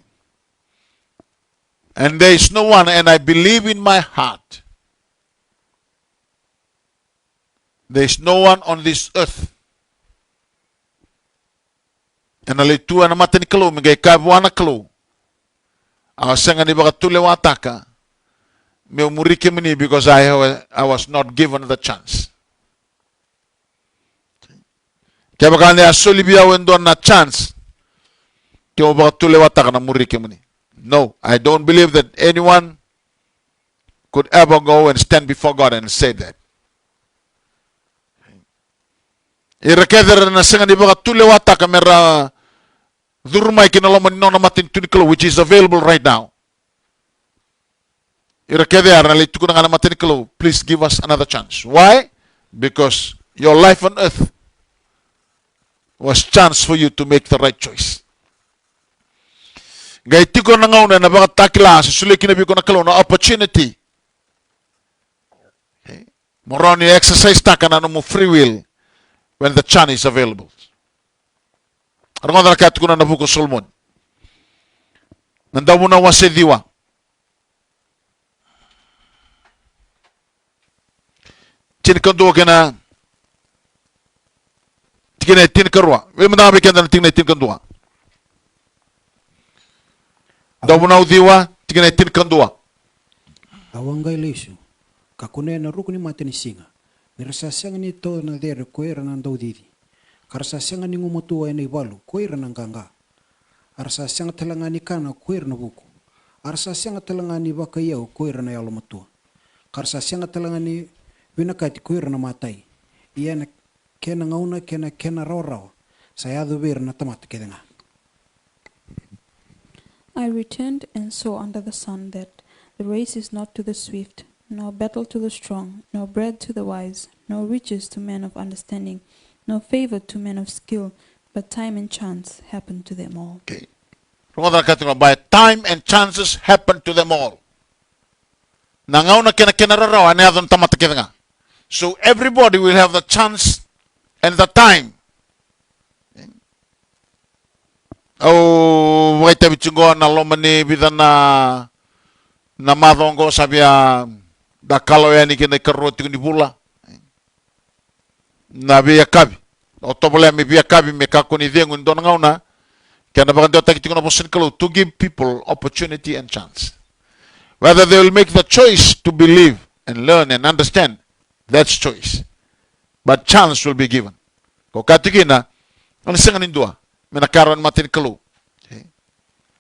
And there is no one, and I believe in my heart, there is no one on this earth. And alitua na matin kalu, mga ikabuana kalu. Sanga ni baka tulewataka, me umurike mini because I was not given the chance. Kaya baka niya solibia wendo na chance. Kaya baka tulewataka na murike mini. No, I don't believe that anyone could ever go and stand before God and say that. Irakeder na sanga ni baka tulewataka mera Durmai kinalaman no matin tunikalo, which is available right now. Please give us another chance. Why? Because your life on earth was chance for you to make the right choice. Gay tiko na ngauna na baka takila susuli kinabi ko na kalo na opportunity. Moroni exercise taka na mo free will when the chance is available. Arngon na kat ko na nabuko Solomon. Nandaw mo na wasediwa. Tinkanduwa kena tikene tinkarwa. We madami kenda tikene tinkanduwa. Daw udiwa tikene tinkanduwa. Awangai lesu. Kakune na rukuni matani singa. Nirasasanga ni to na dere koira na daudidi. Karasasanga ni ngumutua ene balu koira na nganga. Arasasanga talangani kana koira na buku. Arasasanga talangani baka yau koira na yalo matua. Karasasanga talangani winakati koira na matai. Ia na kena ngauna kena raw. Saya dubir na tamat kedenga. I returned and saw under the sun that the race is not to the swift, nor battle to the strong, nor bread to the wise, nor riches to men of understanding, nor favor to men of skill, but time and chance happen to them all. Okay. By time and chances happen to them all. Nangauna kena raw ane adon tamat kedenga. So everybody will have the chance and the time. Oh, wait a bit na lomani bidana na madongo sabia da kalau yani kena keroti ni bula. Na biya kabi. Otobole mi biya kabi me kakuni dengun don ngauna. Kena bagan dota kitiko na posin kalau to give people opportunity and chance. Whether they will make the choice to believe and learn and understand, that's choice. But chance will be given. Ko katikina, ang singanin dua. Menakaran matin kalu.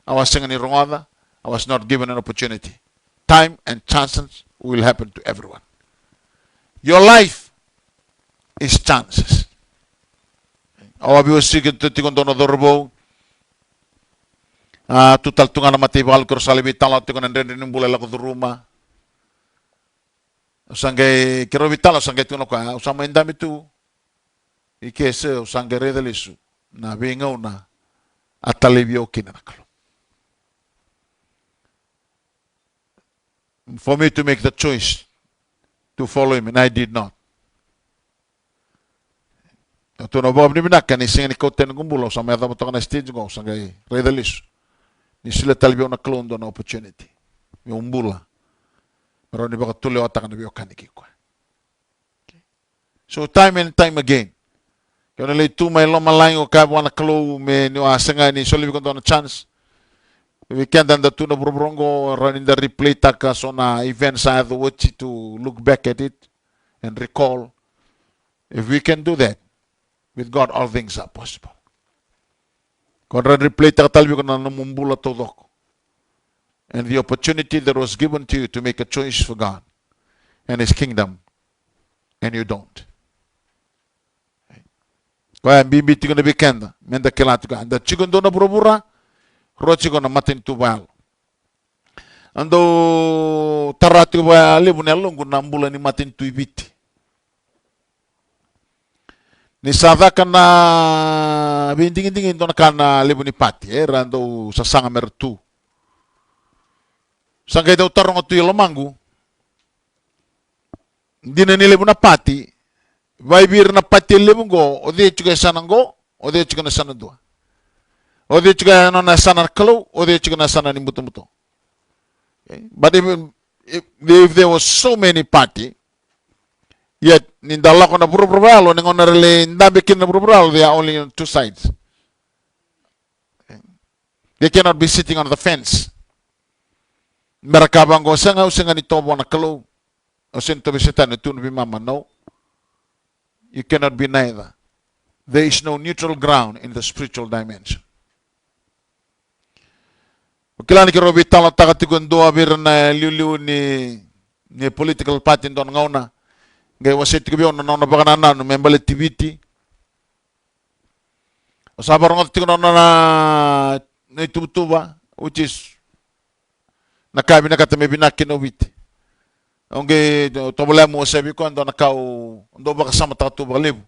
I was singing in Rwanda. I was not given an opportunity. Time and chances will happen to everyone. Your life is chances. Awabi usigit tikon dono dorbo. Tutal tungan mati bal kursalibi tala tikon ndende nimbula la kuduruma. Usangai kiro vitala usangai tuno ka usama indami tu. Ikese usangai redelisu. Na bingaw na atalibyo kinanakalo. For me to make the choice to follow him, and I did not. Ito na ba binibinak ni singa ni kote ng gumbulaw sa may mo na stage ko sa gay redalis. Ni sila talibyo na klon do na opportunity. Yung umbula. Pero ni baka tuloy atak na biyo kaniki ko. So time and time again. Kaya nalay tumay lo malang o kaya na kalo me ni asanga ni solibi ko na chance. We can't and the tuna brongo running the replay takas on events I have to watch to look back at it and recall. If we can do that, with God all things are possible. Kung replay takalbi ko na numumbula todo ko. And the opportunity that was given to you to make a choice for God and His kingdom, and you don't. Kaya bibiti ko na bikenda, menda kilatu ka. Anda chikon do na burubura, rochi ko na matin tubal. Ando tarati ko ba alibu ni along ko na ambula ni matin tuibiti. Ni sada ka na binding-dingin do na ka na alibu ni pati. Rando sasanga mertu. Sangkay daw tarong ito yung lamangu. Hindi na nilibu na pati. Vaibir na pati libong go, o di chuka sanang go, o di chuka na sanang dua. O di chuka na sanang kalo, o di chuka na sanang muto-muto. Okay? But if there was so many party, yet nindala ko na puro-probalo, ningon na rin ndabikin na puro-probalo, they are only on two sides. Okay? They cannot be sitting on the fence. Merakabang go, sanga usinga ni tobo na kalo, o sinto bisitan, ito na bimama, no. You cannot be neither. There is no neutral ground in the spiritual dimension. Kailan ki Robi tala takatigon do abir na liu ni political party don ngauna. Ngay wasit ko biyon na baka na membal activity. Sabarong tingnan na tutuba, which is nakabi na katami binakinowit. Onge tobala mo sabi ko ando nakau ando ba kasama ta tuba lebu.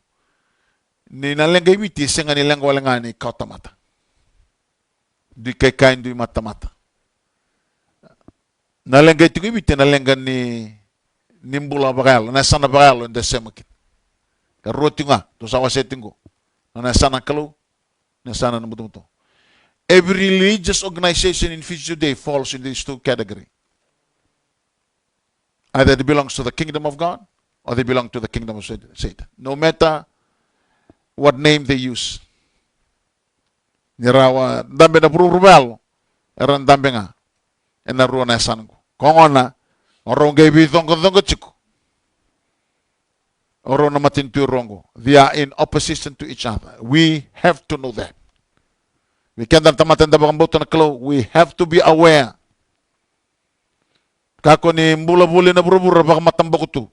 Ni nalengay witi senga nilang wala ni kautamata. Di kay kain di mata-mata. Nalengay tigo witi nalenggan ni nimbula bagalo, na sana bagalo inde semakit. Karoti nga to sa wasetingo. Na sana kalau na sana na muto. Every religious organization in Fiji today falls in these two categories. Either they belong to the kingdom of God or they belong to the kingdom of Satan. No matter what name they use. Nirawa dambe na purubal eran dambe nga enaruwa na sango. Kongona orong gay tongo chiku. Oro na matintu rongo. They are in opposition to each other. We have to know that. We cannot tamatanda bakamboto na kalo. We have to be aware. Kako ni mbula-buli na buru-buru baka matambo ko tu.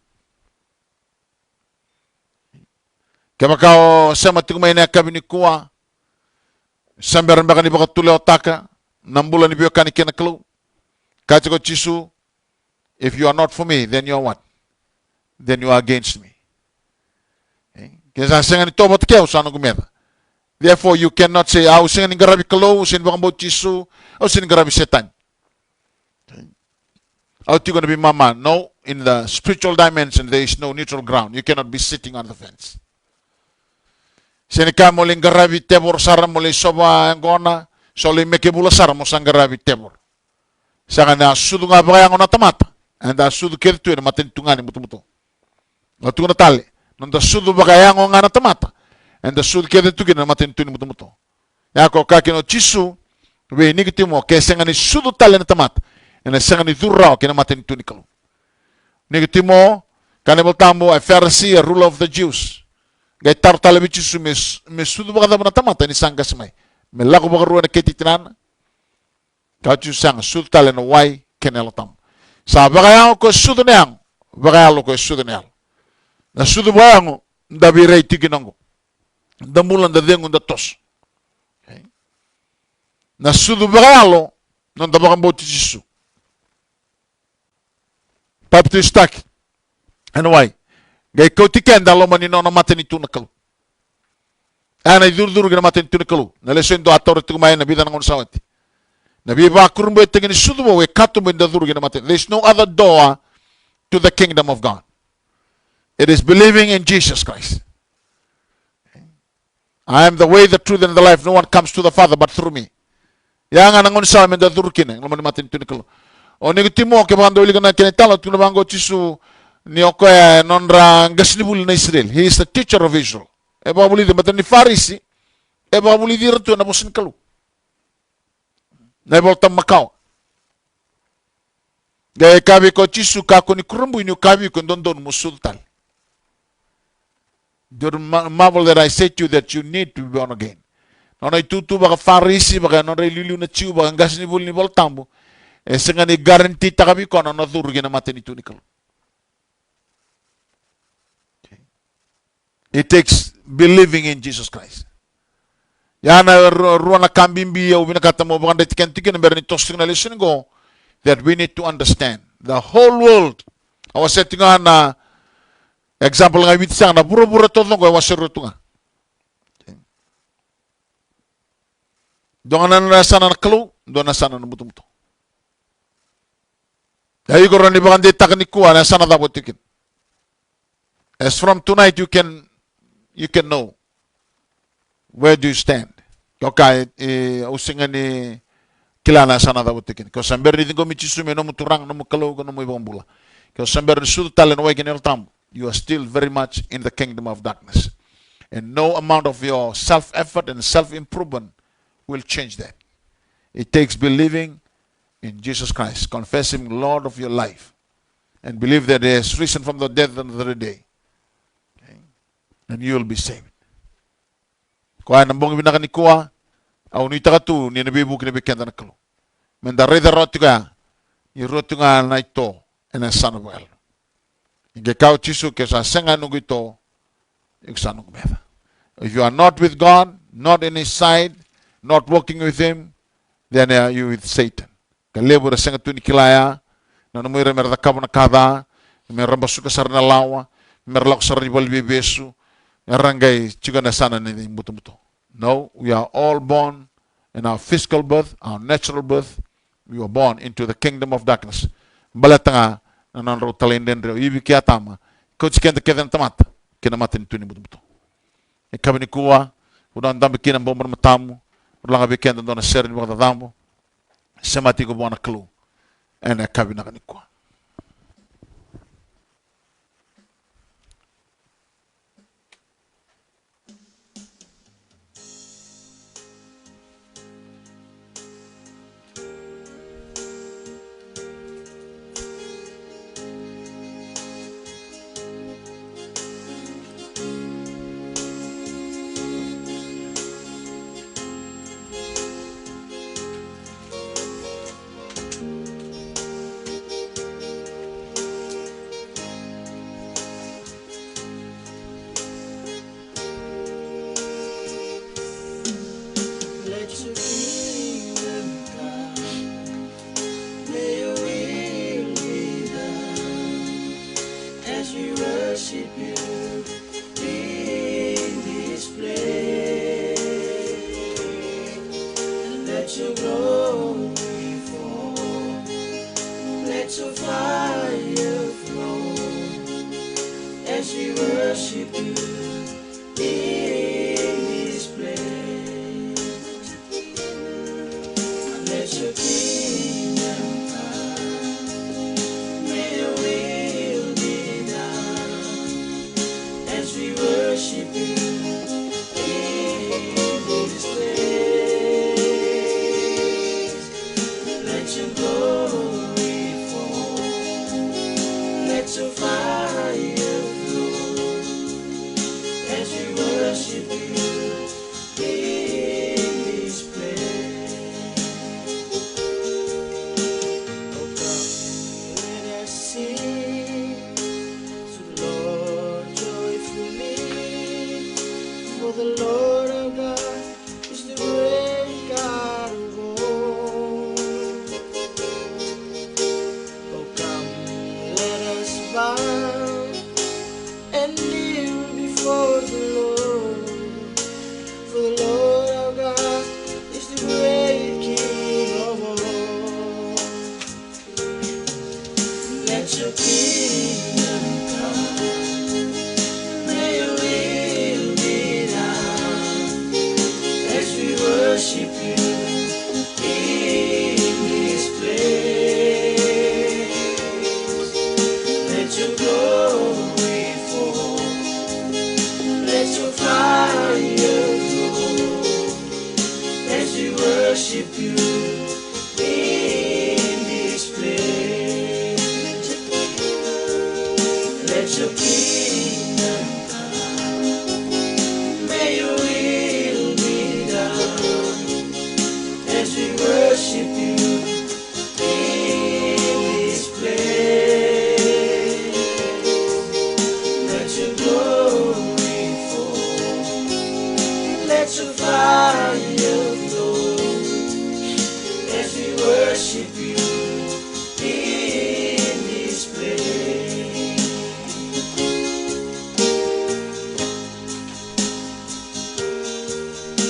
Kaya kao sama tingumay na kabi ni kuwa. Sambaran baka ni baka tuli otaka. Nambula ni biyo kaniki na kalo. Kaya ko chisu. If you are not for me, then you are what? Then you are against me. Kaya sa singa ni tobat kaya usano gumeda. Therefore, you cannot say, usin ni garabi kalo, usin baka mo chisu, usin garabi setan. How are you going to be mama? No, in the spiritual dimension, there is no neutral ground. You cannot be sitting on the fence. Sinika mo ling garabi tebor sara mo ling soba angona, so ling mekebula sara mo sang garabi tebor. Saka na sudu nga bagay ang tamata. And da sudu kertu na matintungan ni muto-muto. Matu na tali. Nanda sudu bagay ang nga tamata. And the sudu kertu na matintungan ni muto-muto. Yako kakino chisu, we nigitimo, kesa nga ni sudu tali na tamata. And senga ni durao kina matintu ni kalu. Nigitimo kanibal tamo a Pharisee, a ruler of the Jews. Gay tar talabichi su me sudu baga na tamata ni sanga semai. Me lago baga ruwa na ketitinan. Kachu sang sudu tale na wai kenelo tam. Sa baga ko sudu neang, baga ko sudu neang. Na sudu baga ndabi rei tiginango. Ndamulan da dengu da tos. Na sudu baga non da baga mboti jisu. Papito istak. Ano why? Gay ko tiken dalo manino na matinitu na kalu. Ana idur-dur gina matinitu na kalu. Nalesen do ator tigumay na bidan ng unsawati. Nabi ba kurumbo tingin sudu mo we katum inda dur gina matin. There is no other door to the kingdom of God. It is believing in Jesus Christ. I am the way, the truth, and the life. No one comes to the Father but through me. Yang anang unsawati inda dur kina. Laman matinitu na kalu. O negitimo ke bando ili kana kenetalo tuna bango chisu ni okoya nonra ngasnibul na Israel. He is the teacher of Israel. Eba buli di matani Farisi. Eba buli di ratu na bosin kalu. Na eba tam Macau. Gaya kabi ko chisu kako ni kurumbu inu kabi ko dondon musultal. Don't marvel that I say to you that you need to be born again. Nona itutu baka Farisi baka nonra ililu na chiu baka ngasnibul ni boltambo. Senga ni guarantee takabi ko na durgi na matinitu ni kalu. It takes believing in Jesus Christ. Yana ruwa na kambimbi ya ubinakata mo baka tiken na meron itosting na listen go that we need to understand the whole world. I was setting on na example nga wit sang na buro-buro totong ko wasero to nga. Doon na sana na kalu, doon na sana na muto-muto. Ayo ko rin ibang dita kanikuha na sana dapat tikin. As from tonight you can know where do you stand. Okay, usingan ni kilala sana dapat tikin. Kau sambil ni tinggal micisume no muturang no mukalo no ibang bula. Kau sambil sudu talen way kinel tam. You are still very much in the kingdom of darkness, and no amount of your self-effort and self-improvement will change that. It takes believing in Jesus Christ, confess Him Lord of your life, and believe that He has risen from the dead on the third day, okay? And you will be saved. Kaya nambong ibinakan ni kuwa, au ni takatu ni nabibu kinabikenda na kalu. Menda reda roti ka, ni roti nga na ito, and a son of well. Ige kao chisu ke sa senga nung ito, yung sanong beda. If you are not with God, not in his side, not working with him, then are you with Satan. Kalebo ra senga tuni kilaya, na numira merda kabana kada, merda basuka sarna lawa, merda sarni balbi besu, merangai juga na sana ni mutu-mutu. No, we are all born in our physical birth, our natural birth. We were born into the kingdom of darkness. Balatanga na nanro talenden reo ibi kia tama. Kau cikenta kedan tamata, kena mata ni tuni mutu-mutu. E kabini kuwa, udan dambi kina bomber matamu, ulanga bikenda dona seri ni wakata damu. Semati ko buana kelu. Ene kabina kanikwa.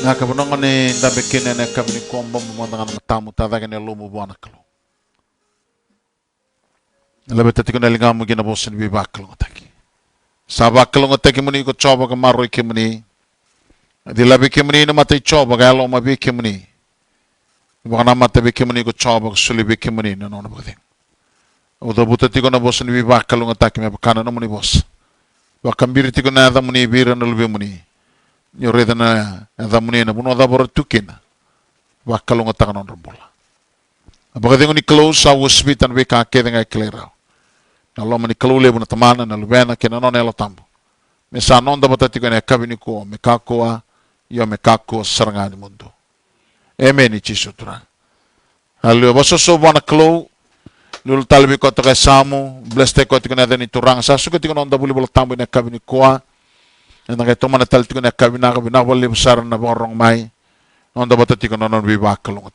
Na kabunong ni dabikin na kabini kombo mo mga matamu tadagan ni lumu buwana kalo. Nalabit tati ko nalinga mo ginabosin bibakalo ngotaki. Sabakalo ngotaki muni ko choba ka maroy kimuni. Di labi kimuni na matay choba kaya lo mabi kimuni. Baka na matabi kimuni ko choba ko sulibi kimuni na nono bagding. Udo butati ko na bosin bibakalo ngotaki may bakana na muni boss. Baka mbiriti ko na muni bira na lubi muni. Nyoreda na damuni na buno da bora tukina bakalo ngata kanon rombola abaga ni close sa hospital be ka kede ngai clear na lo mani kalule buna tamana na lubena ke non elo tambo me sa non da batati ko ne kabini ko me kakoa yo me kako saranga ni mundo amen ni chisutra halu baso so bona klo lul talbi ko to samu bleste ko tikona deni turang sa su ko tikona onda buli bol tambo ne kabini ko ena kay tomana tal tikon kabina bali besar na borong mai onda bata tikon non biba kalong